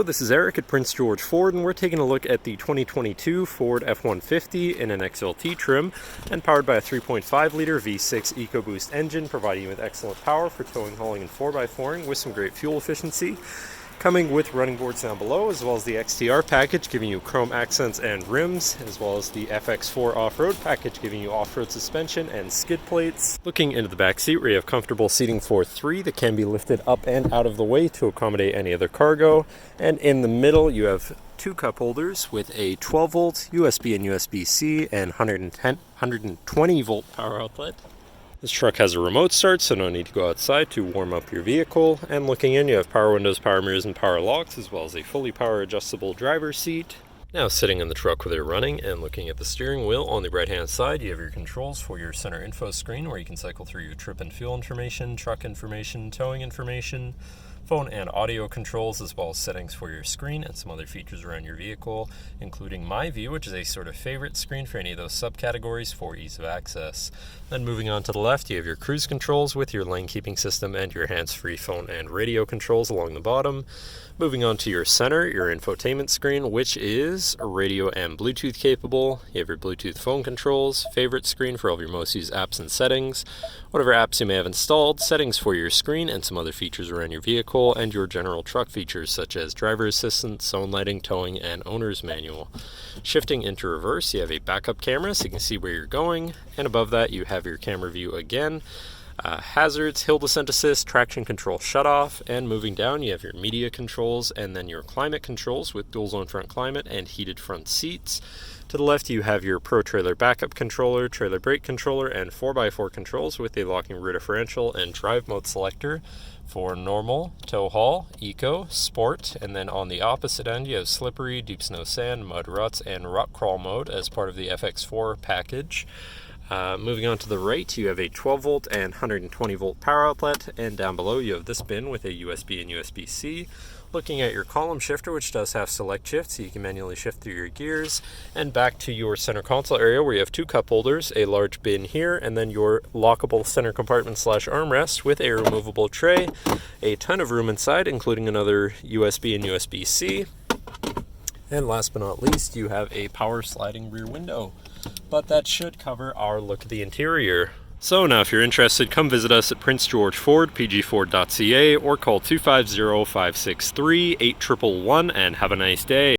This is Eric at Prince George Ford, and we're taking a look at the 2022 Ford F-150 in an XLT trim and powered by a 3.5-liter V6 EcoBoost engine, providing you with excellent power for towing, hauling, and 4x4ing with some great fuel efficiency. Coming with running boards down below, as well as the XTR package giving you chrome accents and rims, as well as the FX4 off-road package giving you off-road suspension and skid plates. Looking into the back seat, where you have comfortable seating for 3 that can be lifted up and out of the way to accommodate any other cargo. And in the middle, you have 2 cup holders with a 12-volt USB and USB-C and 120-volt power outlet. This truck has a remote start, so no need to go outside to warm up your vehicle. And looking in, you have power windows, power mirrors, and power locks, as well as a fully power adjustable driver's seat. Now sitting in the truck with it running and looking at the steering wheel, on the right hand side you have your controls for your center info screen, where you can cycle through your trip and fuel information, truck information, towing information, phone and audio controls, as well as settings for your screen and some other features around your vehicle, including My View, which is a sort of favorite screen for any of those subcategories for ease of access. Then moving on to the left, you have your cruise controls with your lane keeping system and your hands-free phone and radio controls along the bottom. Moving on to your center, your infotainment screen, which is radio and Bluetooth capable. You have your Bluetooth phone controls, favorite screen for all of your most used apps and settings, whatever apps you may have installed, settings for your screen and some other features around your vehicle, and your general truck features such as driver assistance, zone lighting, towing, and owner's manual. Shifting into reverse, you have a backup camera so you can see where you're going, and above that you have your camera view again. Hazards, hill descent assist, traction control shutoff, and moving down you have your media controls and then your climate controls with dual zone front climate and heated front seats. To the left you have your Pro Trailer backup controller, trailer brake controller, and 4x4 controls with a locking rear differential and drive mode selector for normal, tow haul, eco, sport, and then on the opposite end you have slippery, deep snow sand, mud ruts, and rock crawl mode as part of the FX4 package. Moving on to the right, you have a 12-volt and 120-volt power outlet, and down below you have this bin with a USB and USB-C. Looking at your column shifter, which does have select shift, so you can manually shift through your gears, and back to your center console area where you have 2 cup holders, a large bin here, and then your lockable center compartment / armrest with a removable tray. A ton of room inside, including another USB and USB-C. And last but not least, you have a power sliding rear window. But that should cover our look at the interior. So now if you're interested, come visit us at Prince George Ford, pgford.ca, or call 250-563-8111 and have a nice day.